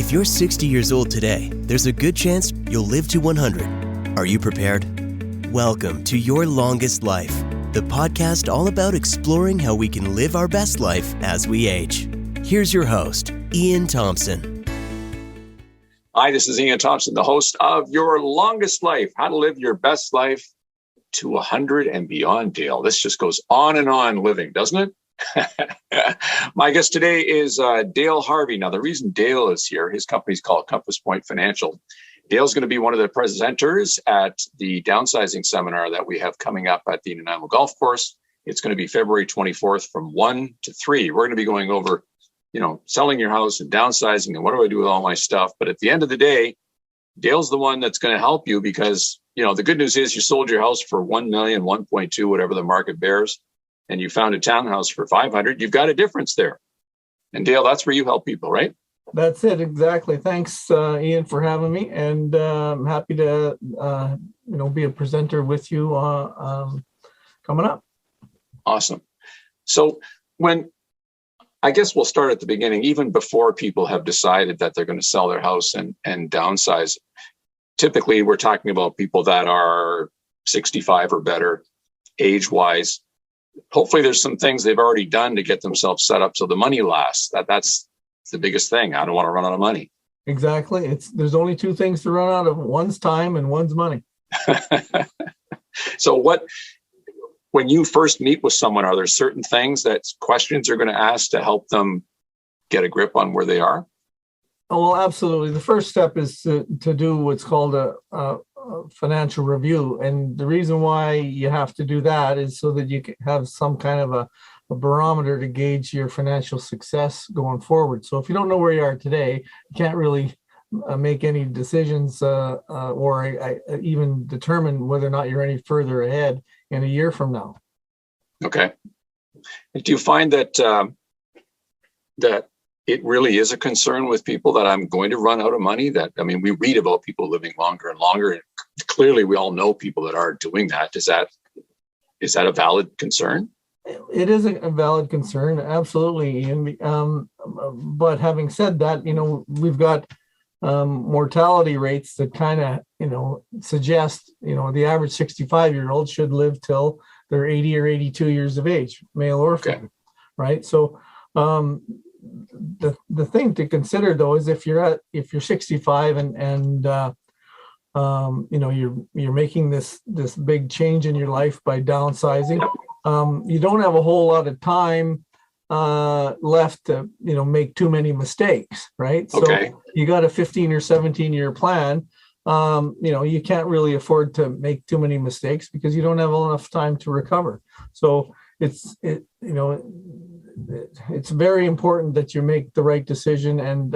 If you're 60 years old today, there's a good chance you'll live to 100. Are you prepared? Welcome to Your Longest Life, the podcast all about exploring how we can live our best life as we age. Here's your host, Ian Thompson. Hi, this is Ian Thompson, the host of Your Longest Life, how to live your best life to 100 and beyond, Dale. This just goes on and on living, doesn't it? My guest today is Dale Harvey. Now, the reason Dale is here, his company's called Compass Point Financial. Dale's going to be one of the presenters at the downsizing seminar that we have coming up at the Nanaimo Golf Course. It's going to be February 24th from 1 to 3. We're going to be going over, selling your house and downsizing and what do I do with all my stuff. But at the end of the day, Dale's the one that's going to help you because, the good news is you sold your house for 1 million, 1.2, whatever the market bears, and you found a townhouse for 500. You've got a difference there. And Dale, that's where you help people, right? That's it. Exactly. Thanks, Ian, for having me. And I'm happy to, be a presenter with you coming up. Awesome. So I guess we'll start at the beginning, even before people have decided that they're going to sell their house and downsize. Typically, we're talking about people that are 65 or better, age-wise. Hopefully, there's some things they've already done to get themselves set up so the money lasts. That's the biggest thing. I don't want to run out of money. Exactly. There's only two things to run out of: one's time and one's money. So when you first meet with someone, are there certain questions you're going to ask to help them get a grip on where they are? Oh, well, absolutely. The first step is to do what's called a financial review. And the reason why you have to do that is so that you can have some kind of a barometer to gauge your financial success going forward. So if you don't know where you are today, you can't really make any decisions or even determine whether or not you're any further ahead in a year from now. Okay. Do you find that it really is a concern with people that I'm going to run out of money? We read about people living longer and longer. And clearly, we all know people that are doing that. Is that a valid concern? It is a valid concern, absolutely, Ian. But having said that, we've got mortality rates that kind of, suggest, the average 65-year-old should live till they're 80 or 82 years of age, male or female, right? So the thing to consider, though, is if you're 65 and you're making this big change in your life by downsizing, you don't have a whole lot of time left to make too many mistakes, right? So you got a 15 or 17 year plan. You can't really afford to make too many mistakes because you don't have enough time to recover. So it's very important that you make the right decision. And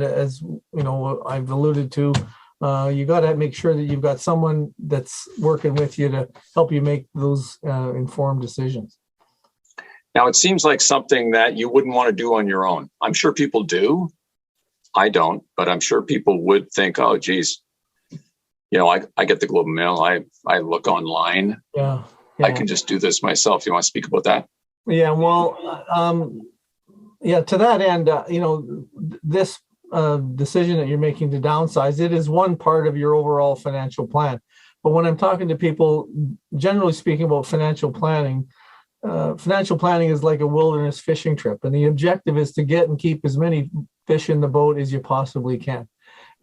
as I've alluded to, you got to make sure that you've got someone that's working with you to help you make those informed decisions. Now, it seems like something that you wouldn't want to do on your own. I'm sure people do. I don't, but I'm sure people would think, oh, geez, I get the Globe and Mail. I look online. Yeah. I can just do this myself. You want to speak about that? Yeah, well, to that end, this decision that you're making to downsize, it is one part of your overall financial plan. But when I'm talking to people, generally speaking, about financial planning is like a wilderness fishing trip. And the objective is to get and keep as many fish in the boat as you possibly can.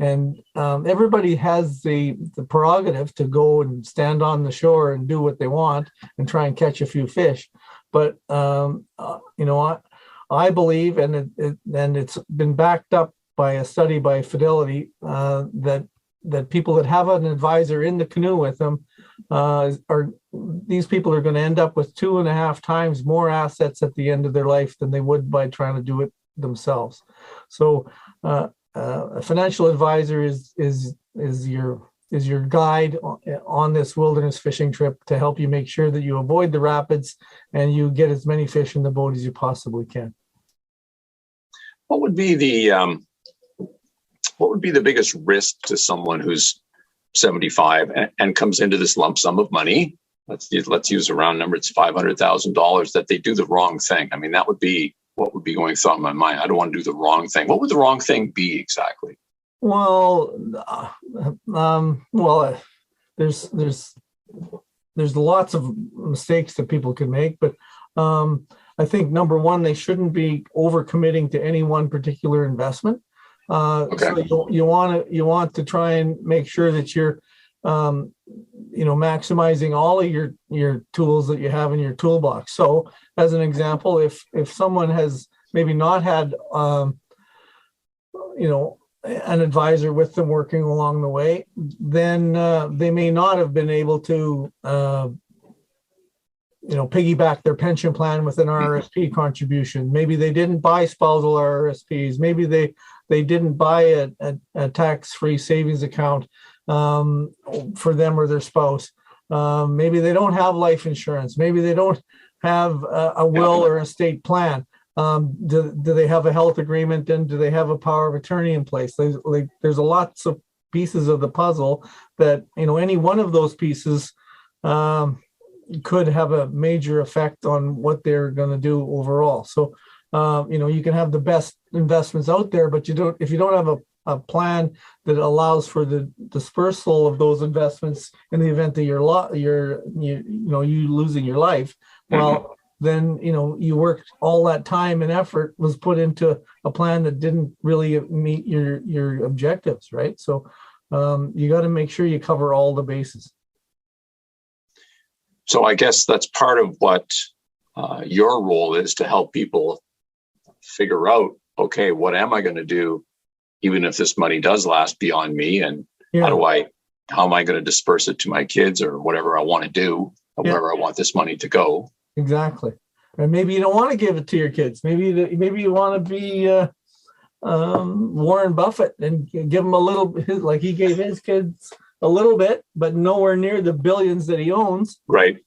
And everybody has the prerogative to go and stand on the shore and do what they want and try and catch a few fish. But, I believe, and it's been backed up by a study by Fidelity, that people that have an advisor in the canoe with them these people are going to end up with 2.5 times more assets at the end of their life than they would by trying to do it themselves. So a financial advisor is your guide on this wilderness fishing trip to help you make sure that you avoid the rapids and you get as many fish in the boat as you possibly can. What would be the biggest risk to someone who's 75 and comes into this lump sum of money? Let's use a round number. It's $500,000 that they do the wrong thing. That would be what would be going through my mind? I don't want to do the wrong thing. What would the wrong thing be exactly? Well, there's lots of mistakes that people can make, but I think number one, they shouldn't be overcommitting to any one particular investment. Okay. So you want to try and make sure that you're maximizing all of your tools that you have in your toolbox. So as an example, if someone has maybe not had an advisor with them working along the way, then they may not have been able to piggyback their pension plan with an RRSP contribution. Maybe they didn't buy spousal RRSPs. Maybe they didn't buy a tax-free savings account for them or their spouse. Maybe they don't have life insurance. Maybe they don't have a will or estate plan. Do they have a health agreement, and do they have a power of attorney in place? There's a lots of pieces of the puzzle that, any one of those pieces could have a major effect on what they're going to do overall. So, you can have the best investments out there, but if you don't have a plan that allows for the dispersal of those investments in the event that you losing your life, well, then you worked all that time and effort was put into a plan that didn't really meet your objectives, right? So you got to make sure you cover all the bases. So I guess that's part of what your role is, to help people figure out, okay, what am I going to do, even if this money does last beyond me, and how am I going to disperse it to my kids or whatever I want to do, or wherever I want this money to go. Exactly. And maybe you don't want to give it to your kids. Maybe you want to be Warren Buffett and give them a little, like he gave his kids a little bit, but nowhere near the billions that he owns. Right.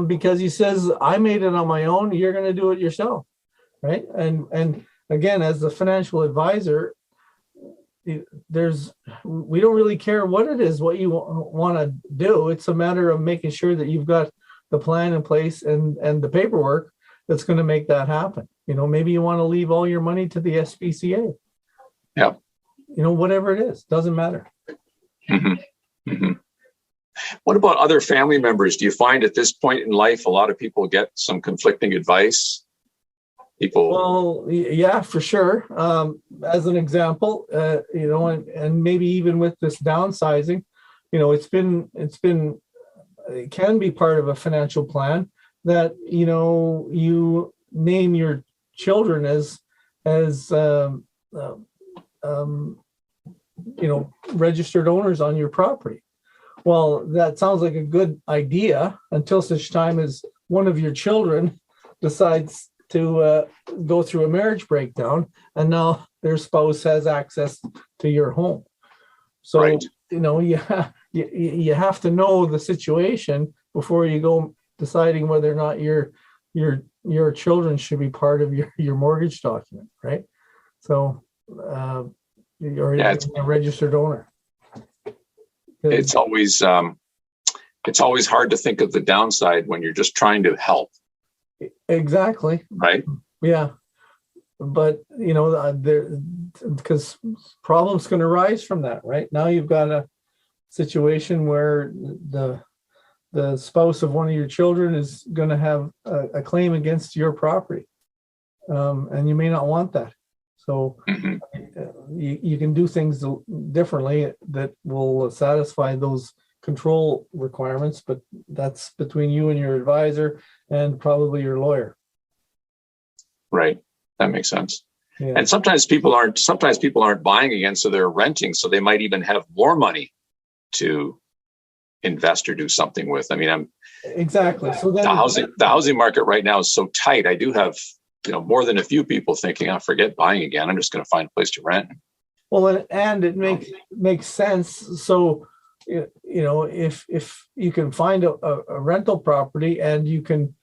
Because he says, I made it on my own. You're going to do it yourself. Right. And again, as the financial advisor, we don't really care what it is, what you want to do. It's a matter of making sure that you've got the plan in place and the paperwork that's going to make that happen. Maybe you want to leave all your money to the SPCA. Yeah. Whatever it is, doesn't matter. Mm-hmm. Mm-hmm. What about other family members? Do you find at this point in life, a lot of people get some conflicting advice? Well, yeah, for sure. As an example, and maybe even with this downsizing, it can be part of a financial plan that, you name your children as registered owners on your property. Well, that sounds like a good idea until such time as one of your children decides to go through a marriage breakdown, and now their spouse has access to your home. So, right. You have to know the situation before you go deciding whether or not your children should be part of your mortgage document, right? So, you're a registered owner. It's always hard to think of the downside when you're just trying to help. Exactly. Right. Yeah. But, because problems can arise from that, right? Now you've got a situation where the spouse of one of your children is going to have a claim against your property. And you may not want that. So you can do things differently that will satisfy those control requirements, but that's between you and your advisor and probably your lawyer. Right. That makes sense. Yeah. And sometimes people aren't buying again, so they're renting. So they might even have more money to invest or do something with. I mean, exactly. So then the housing market right now is so tight. I do have, more than a few people thinking, "I forget buying again. I'm just going to find a place to rent." Well, and it makes sense. So, if you can find a rental property and you can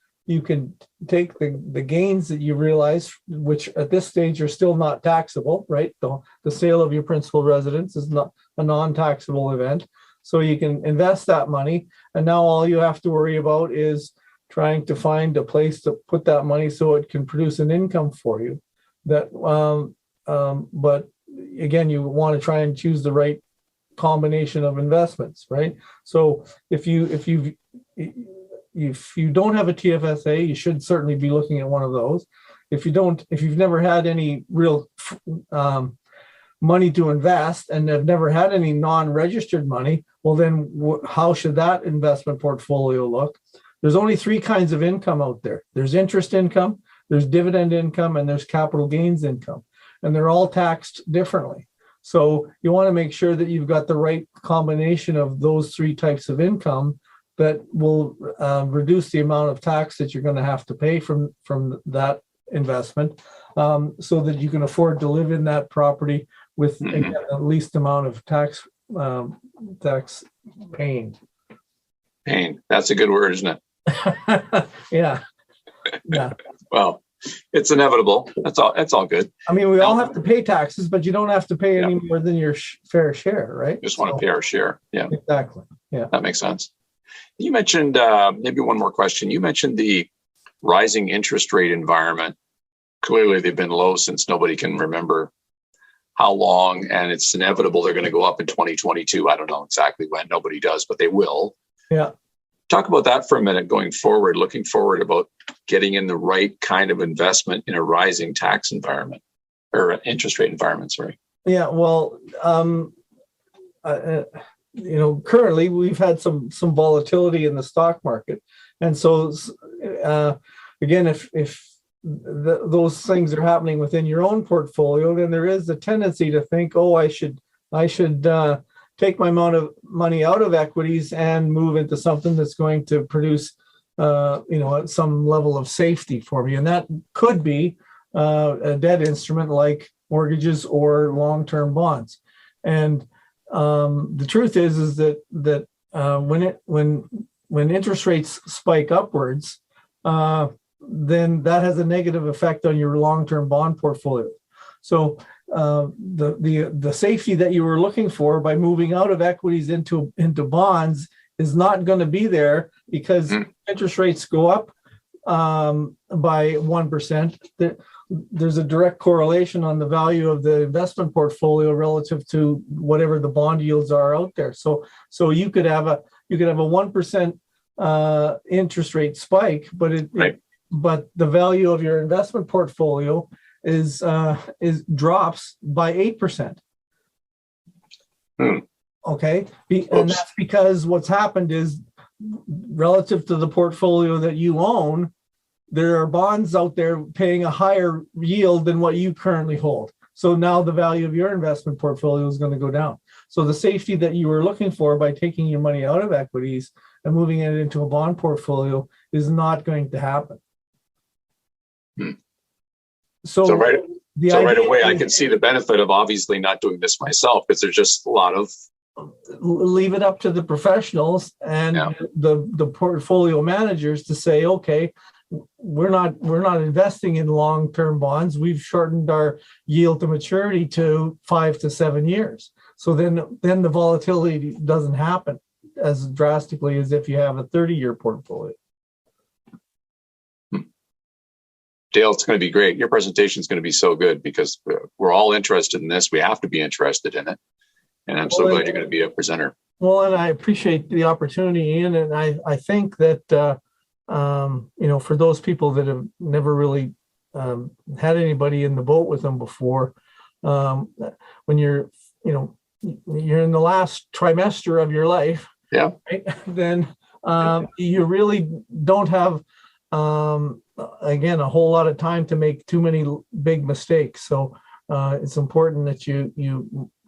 take the gains that you realize, which at this stage are still not taxable, right? The sale of your principal residence is not a non-taxable event. So you can invest that money. And now all you have to worry about is trying to find a place to put that money so it can produce an income for you. But again, you want to try and choose the right combination of investments, right? So if you don't have a TFSA, you should certainly be looking at one of those. If you've never had any real money to invest and have never had any non-registered money, well, then how should that investment portfolio look? There's only three kinds of income out there. There's interest income, there's dividend income, and there's capital gains income. And they're all taxed differently. So you want to make sure that you've got the right combination of those three types of income that will reduce the amount of tax that you're going to have to pay from that investment, so that you can afford to live in that property with again, the least amount of tax paying. Pain. That's a good word, isn't it? Yeah. Well, it's inevitable. That's all good. I mean, we all have to pay taxes, but you don't have to pay any more than your fair share, right? Just want to pay our share. Yeah, exactly. Yeah, that makes sense. You mentioned maybe one more question. You mentioned the rising interest rate environment. Clearly, they've been low since nobody can remember how long, and it's inevitable they're going to go up in 2022. I don't know exactly when. Nobody does, but they will. Yeah. Talk about that for a minute going forward, looking forward about getting in the right kind of investment in a rising tax environment or interest rate environment, sorry. Yeah, well, currently we've had some volatility in the stock market. And so, again, if those things are happening within your own portfolio, then there is a tendency to think, oh, I should take my amount of money out of equities and move into something that's going to produce, some level of safety for me. And that could be a debt instrument like mortgages or long-term bonds. And the truth is that when interest rates spike upwards, then that has a negative effect on your long-term bond portfolio. So the safety that you were looking for by moving out of equities into bonds is not going to be there, because interest rates go up by 1%. There's a direct correlation on the value of the investment portfolio relative to whatever the bond yields are out there. So you could have a 1% interest rate spike, but the value of your investment portfolio is drops by 8%. Okay, and that's because what's happened is, relative to the portfolio that you own, there are bonds out there paying a higher yield than what you currently hold. So now the value of your investment portfolio is going to go down. So the safety that you were looking for by taking your money out of equities and moving it into a bond portfolio is not going to happen. So right away, I can see the benefit of obviously not doing this myself, because there's just a lot of... Leave it up to the professionals and the portfolio managers to say, okay, we're not investing in long-term bonds. We've shortened our yield to maturity to 5 to 7 years. So then the volatility doesn't happen as drastically as if you have a 30-year portfolio. Dale, it's going to be great. Your presentation is going to be so good, because we're all interested in this. We have to be interested in it. And I'm so glad you're going to be a presenter. Well, and I appreciate the opportunity, Ian. And I think that, for those people that have never really had anybody in the boat with them before, when you're in the last trimester of your life, right, then you really don't have, again, a whole lot of time to make too many big mistakes. So it's important that you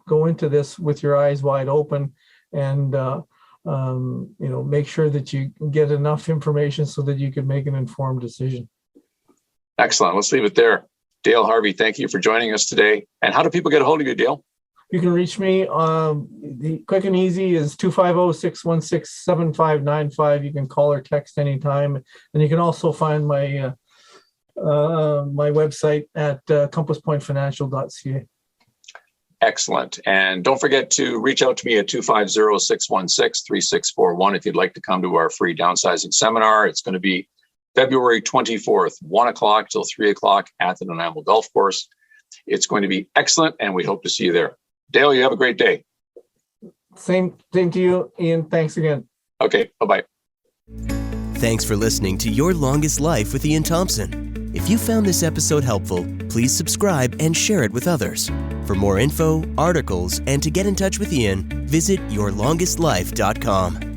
go into this with your eyes wide open, and make sure that you get enough information so that you can make an informed decision. Excellent. Let's leave it there. Dale Harvey, thank you for joining us today. And how do people get a hold of you, Dale? You can reach me. The quick and easy is 250-616-7595. You can call or text anytime. And you can also find my website at compasspointfinancial.ca. Excellent. And don't forget to reach out to me at 250-616-3641 if you'd like to come to our free downsizing seminar. It's going to be February 24th, 1 o'clock till 3 o'clock at the Nanaimo Golf Course. It's going to be excellent, and we hope to see you there. Dale, you have a great day. Same to you, Ian. Thanks again. Okay, bye-bye. Thanks for listening to Your Longest Life with Ian Thompson. If you found this episode helpful, please subscribe and share it with others. For more info, articles, and to get in touch with Ian, visit yourlongestlife.com.